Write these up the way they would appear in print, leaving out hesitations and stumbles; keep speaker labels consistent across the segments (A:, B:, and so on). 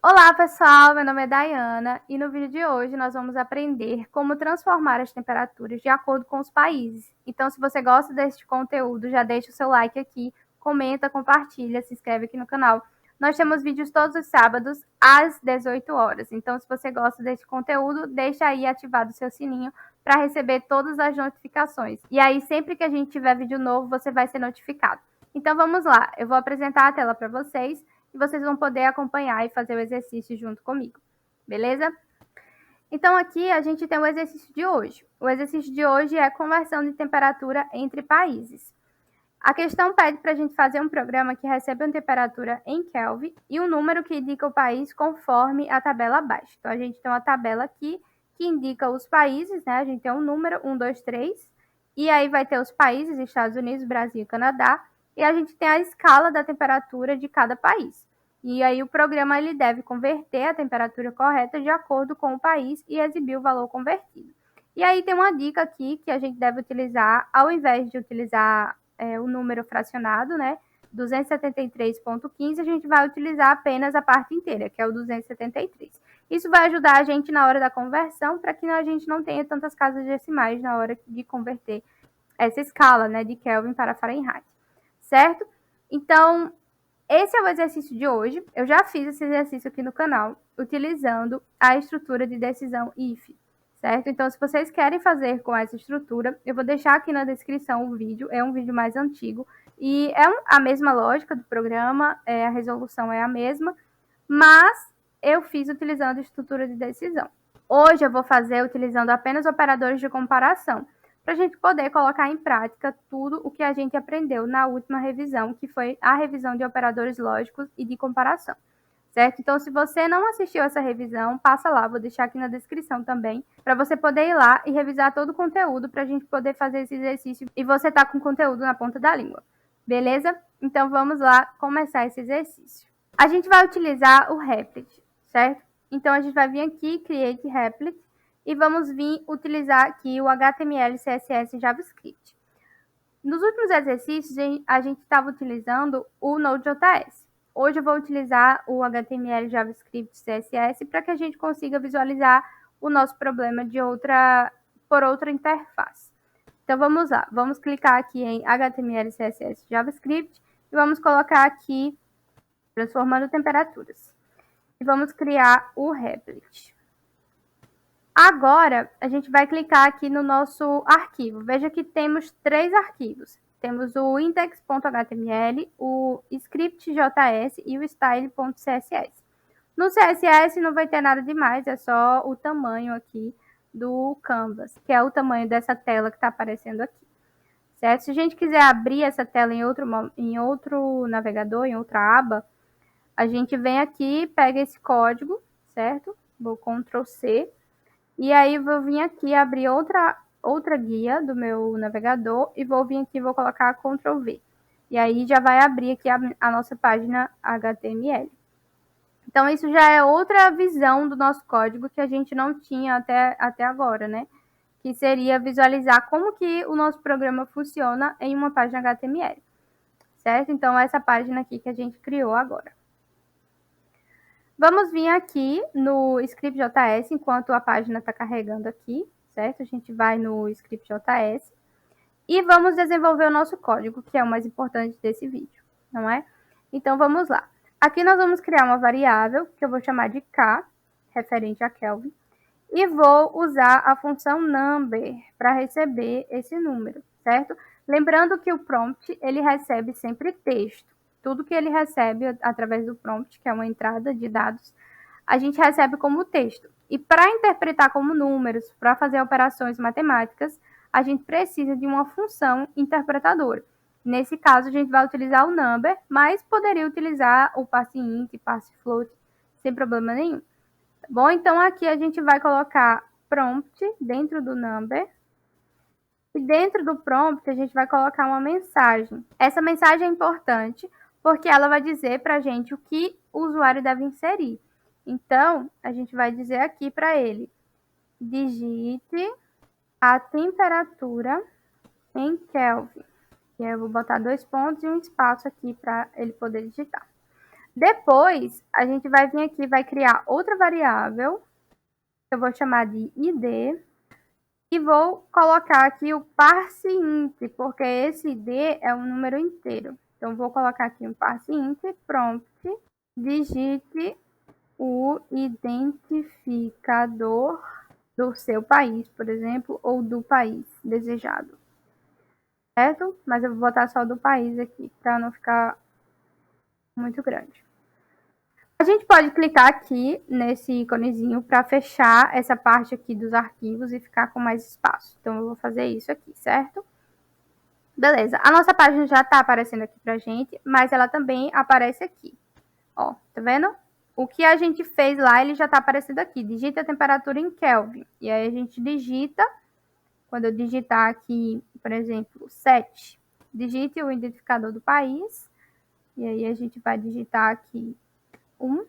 A: Olá pessoal, meu nome é Dayana e no vídeo de hoje nós vamos aprender como transformar as temperaturas de acordo com os países. Então, se você gosta deste conteúdo, já deixa o seu like aqui, comenta, compartilha, se inscreve aqui no canal. Nós temos vídeos todos os sábados às 18 horas. Então, se você gosta deste conteúdo, deixa aí ativado o seu sininho para receber todas as notificações. E aí, sempre que a gente tiver vídeo novo, você vai ser notificado. Então, vamos lá. Eu vou apresentar a tela para vocês e vocês vão poder acompanhar e fazer o exercício junto comigo, beleza? Então, aqui a gente tem o exercício de hoje. O exercício de hoje é conversão de temperatura entre países. A questão pede para a gente fazer um programa que recebe uma temperatura em Kelvin e um número que indica o país conforme a tabela abaixo. Então, a gente tem uma tabela aqui que indica os países, né? A gente tem um número, 1, 2, 3, e aí vai ter os países, Estados Unidos, Brasil e Canadá, e a gente tem a escala da temperatura de cada país. E aí o programa ele deve converter a temperatura correta de acordo com o país e exibir o valor convertido. E aí tem uma dica aqui que a gente deve utilizar, ao invés de utilizar o número fracionado, né? 273,15, a gente vai utilizar apenas a parte inteira, que é o 273. Isso vai ajudar a gente na hora da conversão, para que a gente não tenha tantas casas decimais na hora de converter essa escala, né, de Kelvin para Fahrenheit, certo? Então, esse é o exercício de hoje. Eu já fiz esse exercício aqui no canal, utilizando a estrutura de decisão IF, certo? Então, se vocês querem fazer com essa estrutura, eu vou deixar aqui na descrição o vídeo. É um vídeo mais antigo e é a mesma lógica do programa, a resolução é a mesma, mas eu fiz utilizando a estrutura de decisão. Hoje eu vou fazer utilizando apenas operadores de comparação, para a gente poder colocar em prática tudo o que a gente aprendeu na última revisão, que foi a revisão de operadores lógicos e de comparação, certo? Então, se você não assistiu essa revisão, passa lá, vou deixar aqui na descrição também, para você poder ir lá e revisar todo o conteúdo, para a gente poder fazer esse exercício e você tá com o conteúdo na ponta da língua, beleza? Então, vamos lá começar esse exercício. A gente vai utilizar o Replit, certo? Então, a gente vai vir aqui, Create Replit, e vamos vir utilizar aqui o HTML, CSS e JavaScript. Nos últimos exercícios, a gente estava utilizando o Node.js. Hoje eu vou utilizar o HTML, JavaScript e CSS para que a gente consiga visualizar o nosso problema por outra interface. Então, vamos lá. Vamos clicar aqui em HTML, CSS e JavaScript e vamos colocar aqui transformando temperaturas. E vamos criar o Replit. Agora, a gente vai clicar aqui no nosso arquivo. Veja que temos 3 arquivos. Temos o index.html, o script.js e o style.css. No CSS não vai ter nada demais, é só o tamanho aqui do canvas, que é o tamanho dessa tela que está aparecendo aqui, certo? Se a gente quiser abrir essa tela em outro navegador, em outra aba, a gente vem aqui, pega esse código, certo? Vou Ctrl C. E aí vou vir aqui abrir outra guia do meu navegador e vou vir aqui, vou colocar Ctrl V. E aí já vai abrir aqui a nossa página HTML. Então isso já é outra visão do nosso código que a gente não tinha até agora, né? Que seria visualizar como que o nosso programa funciona em uma página HTML, certo? Então essa página aqui que a gente criou agora. Vamos vir aqui no script.js enquanto a página está carregando aqui, certo? A gente vai no script.js e vamos desenvolver o nosso código, que é o mais importante desse vídeo, não é? Então, vamos lá. Aqui nós vamos criar uma variável, que eu vou chamar de k, referente a Kelvin, e vou usar a função number para receber esse número, certo? Lembrando que o prompt, ele recebe sempre texto. Tudo que ele recebe através do prompt, que é uma entrada de dados, a gente recebe como texto. E para interpretar como números, para fazer operações matemáticas, a gente precisa de uma função interpretadora. Nesse caso, a gente vai utilizar o number, mas poderia utilizar o parseInt, parseFloat, sem problema nenhum. Bom, então aqui a gente vai colocar prompt dentro do number. E dentro do prompt a gente vai colocar uma mensagem. Essa mensagem é importante porque ela vai dizer para a gente o que o usuário deve inserir. Então, a gente vai dizer aqui para ele, digite a temperatura em Kelvin. E eu vou botar 2 pontos e um espaço aqui para ele poder digitar. Depois, a gente vai vir aqui, vai criar outra variável, que eu vou chamar de id, e vou colocar aqui o parseInt, porque esse id é um número inteiro. Então, vou colocar aqui um parseInt, prompt, digite o identificador do seu país, por exemplo, ou do país desejado, certo? Mas eu vou botar só do país aqui, para não ficar muito grande. A gente pode clicar aqui nesse íconezinho para fechar essa parte aqui dos arquivos e ficar com mais espaço. Então, eu vou fazer isso aqui, certo? Beleza, a nossa página já está aparecendo aqui pra gente, mas ela também aparece aqui. Ó, tá vendo? O que a gente fez lá, ele já está aparecendo aqui. Digita a temperatura em Kelvin. E aí a gente digita, quando eu digitar aqui, por exemplo, 7, digite o identificador do país. E aí a gente vai digitar aqui 1.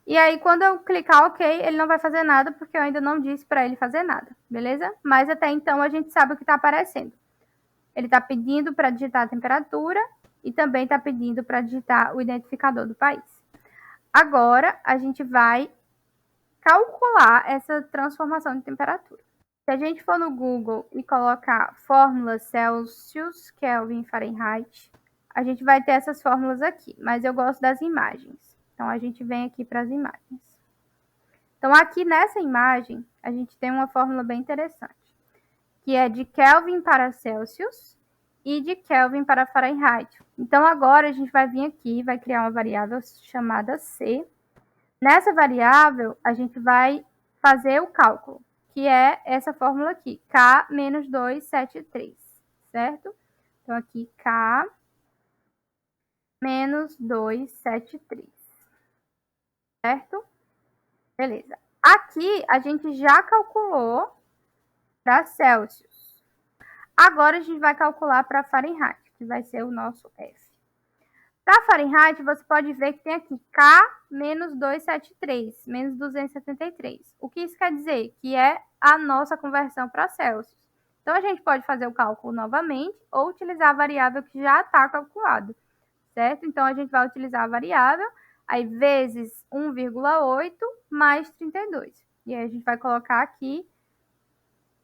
A: E aí, quando eu clicar OK, ele não vai fazer nada, porque eu ainda não disse para ele fazer nada, beleza? Mas até então a gente sabe o que está aparecendo. Ele está pedindo para digitar a temperatura e também está pedindo para digitar o identificador do país. Agora, a gente vai calcular essa transformação de temperatura. Se a gente for no Google e colocar fórmula Celsius, Kelvin, Fahrenheit, a gente vai ter essas fórmulas aqui, mas eu gosto das imagens. Então, a gente vem aqui para as imagens. Então, aqui nessa imagem, a gente tem uma fórmula bem interessante, que é de Kelvin para Celsius e de Kelvin para Fahrenheit. Então, agora a gente vai vir aqui e vai criar uma variável chamada C. Nessa variável, a gente vai fazer o cálculo, que é essa fórmula aqui, K menos 273, certo? Então, aqui, K menos 273, certo? Beleza. Aqui, a gente já calculou para Celsius. Agora, a gente vai calcular para Fahrenheit, que vai ser o nosso F. Para Fahrenheit, você pode ver que tem aqui K menos 273, menos 273. O que isso quer dizer? Que é a nossa conversão para Celsius. Então, a gente pode fazer o cálculo novamente ou utilizar a variável que já está calculada, certo? Então, a gente vai utilizar a variável, aí vezes 1,8 mais 32. E aí, a gente vai colocar aqui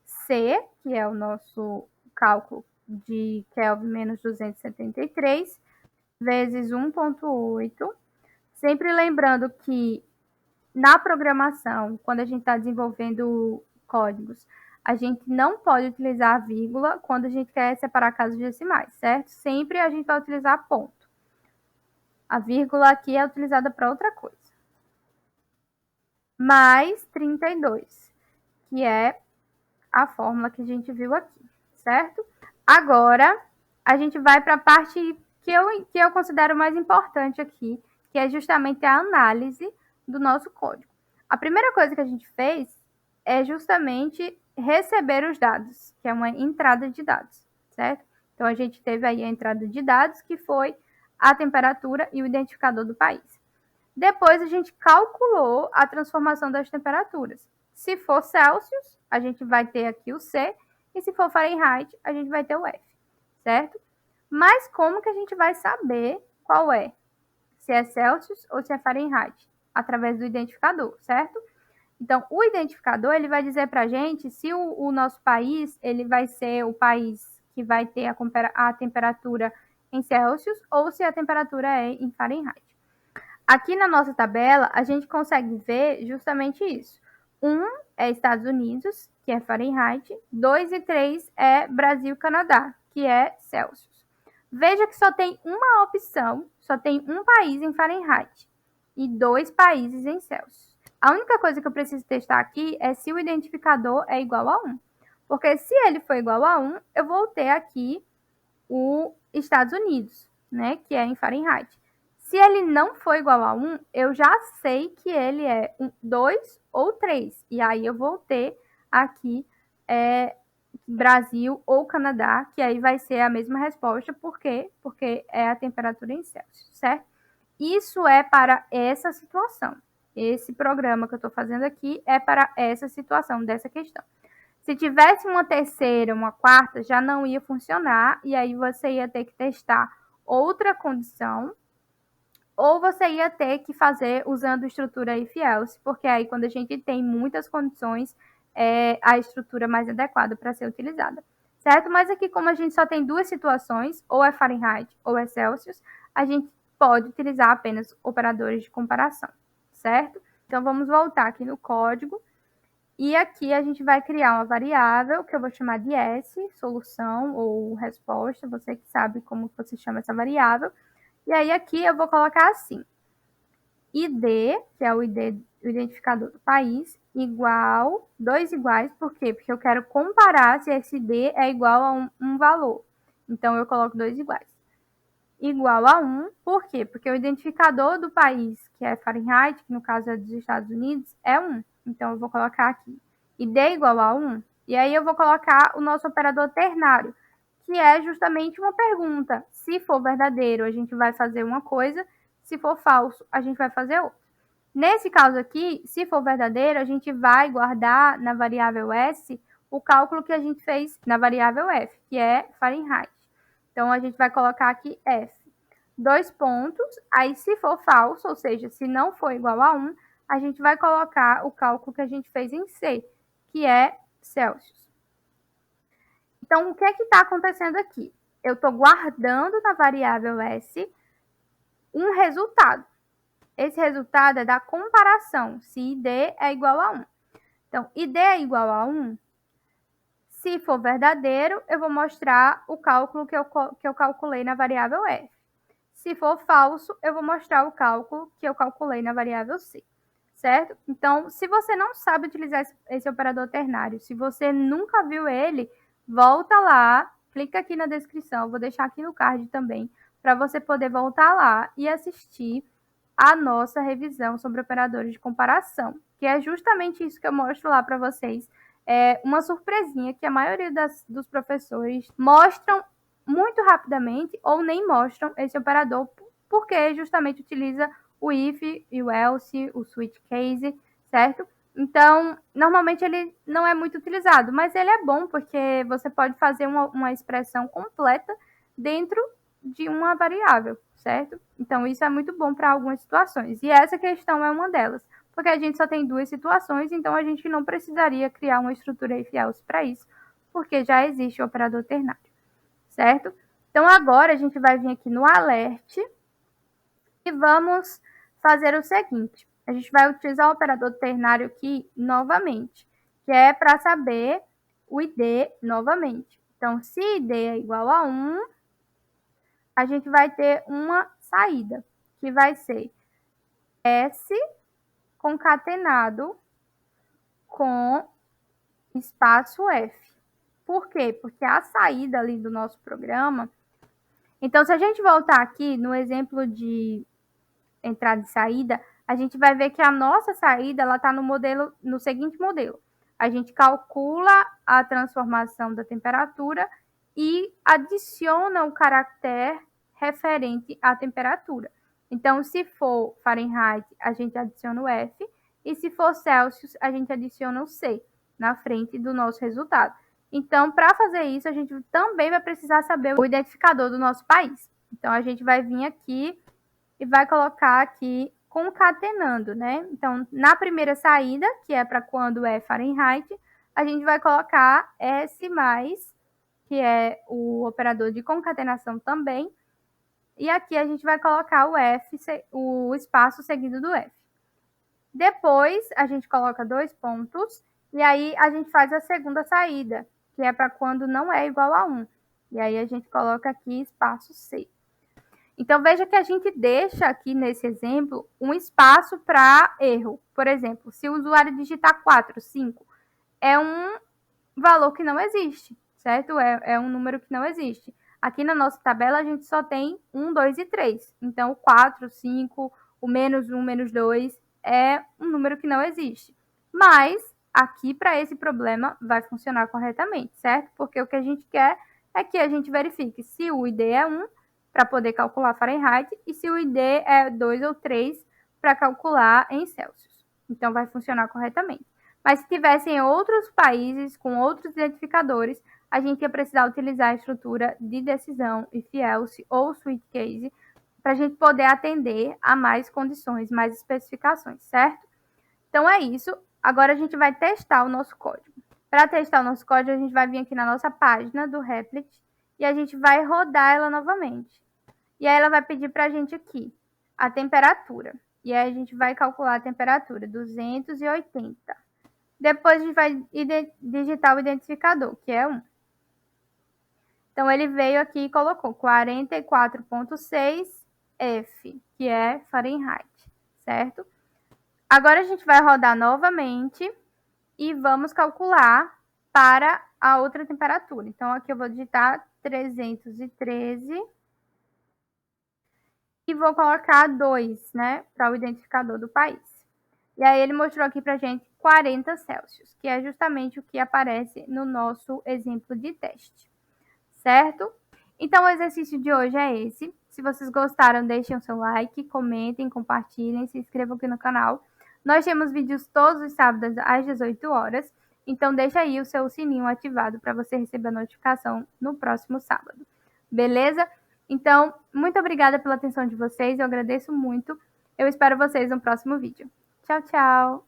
A: C, que é o nosso cálculo de Kelvin menos 273, vezes 1,8. Sempre lembrando que na programação, quando a gente está desenvolvendo códigos, a gente não pode utilizar a vírgula quando a gente quer separar casos decimais, certo? Sempre a gente vai utilizar ponto. A vírgula aqui é utilizada para outra coisa. Mais 32, que é a fórmula que a gente viu aqui, certo? Agora, a gente vai para a parte que eu considero mais importante aqui, que é justamente a análise do nosso código. A primeira coisa que a gente fez é justamente receber os dados, que é uma entrada de dados, certo? Então, a gente teve aí a entrada de dados, que foi a temperatura e o identificador do país. Depois, a gente calculou a transformação das temperaturas. Se for Celsius, a gente vai ter aqui o C, e se for Fahrenheit, a gente vai ter o F, certo? Mas como que a gente vai saber qual é? Se é Celsius ou se é Fahrenheit? Através do identificador, certo? Então, o identificador, ele vai dizer para a gente se o nosso país, ele vai ser o país que vai ter a temperatura em Celsius ou se a temperatura é em Fahrenheit. Aqui na nossa tabela, a gente consegue ver justamente isso. 1 é Estados Unidos, que é Fahrenheit. 2 e 3 é Brasil e Canadá, que é Celsius. Veja que só tem uma opção, só tem um país em Fahrenheit e 2 países em Celsius. A única coisa que eu preciso testar aqui é se o identificador é igual a 1. Porque se ele for igual a 1, eu vou ter aqui o Estados Unidos, né, que é em Fahrenheit. Se ele não for igual a 1, eu já sei que ele é 2 ou 3. E aí eu vou ter aqui Brasil ou Canadá, que aí vai ser a mesma resposta. Por quê? Porque é a temperatura em Celsius, certo? Isso é para essa situação. Esse programa que eu estou fazendo aqui é para essa situação, dessa questão. Se tivesse uma terceira, uma quarta, já não ia funcionar. E aí você ia ter que testar outra condição ou você ia ter que fazer usando estrutura if else, porque aí quando a gente tem muitas condições, é a estrutura mais adequada para ser utilizada, certo? Mas aqui, como a gente só tem duas situações, ou é Fahrenheit ou é Celsius, a gente pode utilizar apenas operadores de comparação, certo? Então, vamos voltar aqui no código. E aqui a gente vai criar uma variável que eu vou chamar de S, solução ou resposta, você que sabe como você chama essa variável. E aí aqui eu vou colocar assim, ID, que é o ID, o identificador do país, igual, dois iguais, por quê? Porque eu quero comparar se esse ID é igual a um valor. Então, eu coloco dois iguais. Igual a 1, por quê? Porque o identificador do país, que é Fahrenheit, que no caso é dos Estados Unidos, é 1. Então, eu vou colocar aqui ID igual a 1, e aí eu vou colocar o nosso operador ternário, que é justamente uma pergunta. Se for verdadeiro, a gente vai fazer uma coisa, se for falso, a gente vai fazer outra. Nesse caso aqui, se for verdadeiro, a gente vai guardar na variável S o cálculo que a gente fez na variável F, que é Fahrenheit. Então, a gente vai colocar aqui F, dois pontos, aí se for falso, ou seja, se não for igual a 1, a gente vai colocar o cálculo que a gente fez em C, que é Celsius. Então, o que é que está acontecendo aqui? Eu estou guardando na variável S um resultado. Esse resultado é da comparação, se ID é igual a 1. Então, ID é igual a 1, se for verdadeiro, eu vou mostrar o cálculo que eu calculei na variável F. Se for falso, eu vou mostrar o cálculo que eu calculei na variável C, certo? Então, se você não sabe utilizar esse operador ternário, se você nunca viu ele, volta lá, clica aqui na descrição, vou deixar aqui no card também, para você poder voltar lá e assistir a nossa revisão sobre operadores de comparação, que é justamente isso que eu mostro lá para vocês. É uma surpresinha que a maioria dos professores mostram muito rapidamente ou nem mostram esse operador, porque justamente utiliza o if e o else, o switch case, certo? Então, normalmente ele não é muito utilizado, mas ele é bom porque você pode fazer uma expressão completa dentro de uma variável, certo? Então, isso é muito bom para algumas situações. E essa questão é uma delas, porque a gente só tem duas situações, então a gente não precisaria criar uma estrutura if else para isso, porque já existe o operador ternário, certo? Então, agora a gente vai vir aqui no alert e vamos fazer o seguinte. A gente vai utilizar o operador ternário aqui novamente, que é para saber o ID novamente. Então, se ID é igual a 1, a gente vai ter uma saída, que vai ser S concatenado com espaço F. Por quê? Porque a saída ali do nosso programa... Então, se a gente voltar aqui no exemplo de entrada e saída, a gente vai ver que a nossa saída está no seguinte modelo. A gente calcula a transformação da temperatura e adiciona o caractere referente à temperatura. Então, se for Fahrenheit, a gente adiciona o F, e se for Celsius, a gente adiciona o C na frente do nosso resultado. Então, para fazer isso, a gente também vai precisar saber o identificador do nosso país. Então, a gente vai vir aqui e vai colocar aqui concatenando, né? Então, na primeira saída, que é para quando é Fahrenheit, a gente vai colocar S+, que é o operador de concatenação também, e aqui a gente vai colocar o F, o espaço seguido do F. Depois, a gente coloca dois pontos, e aí a gente faz a segunda saída, que é para quando não é igual a 1. E aí a gente coloca aqui espaço C. Então, veja que a gente deixa aqui nesse exemplo um espaço para erro. Por exemplo, se o usuário digitar 4, 5, é um valor que não existe, certo? É um número que não existe. Aqui na nossa tabela, a gente só tem 1, 2 e 3. Então, o 4, 5, o menos 1, menos 2 é um número que não existe. Mas, aqui, para esse problema, vai funcionar corretamente, certo? Porque o que a gente quer é que a gente verifique se o ID é 1, para poder calcular Fahrenheit, e se o ID é 2 ou 3, para calcular em Celsius. Então, vai funcionar corretamente. Mas se tivessem outros países com outros identificadores, a gente ia precisar utilizar a estrutura de decisão, if else ou switch case, para a gente poder atender a mais condições, mais especificações, certo? Então é isso. Agora a gente vai testar o nosso código. Para testar o nosso código, a gente vai vir aqui na nossa página do Replit e a gente vai rodar ela novamente. E aí ela vai pedir para a gente aqui a temperatura. E aí a gente vai calcular a temperatura, 280. Depois a gente vai digitar o identificador, que é 1. Então ele veio aqui e colocou 44,6 F, que é Fahrenheit, certo? Agora a gente vai rodar novamente e vamos calcular para a outra temperatura. Então aqui eu vou digitar 313 e vou colocar 2, né, para o identificador do país. E aí ele mostrou aqui pra gente 40 Celsius, que é justamente o que aparece no nosso exemplo de teste, certo? Então o exercício de hoje é esse. Se vocês gostaram, deixem o seu like, comentem, compartilhem, se inscrevam aqui no canal. Nós temos vídeos todos os sábados às 18 horas, então deixa aí o seu sininho ativado para você receber a notificação no próximo sábado. Beleza? Então, muito obrigada pela atenção de vocês, eu agradeço muito. Eu espero vocês no próximo vídeo. Tchau, tchau!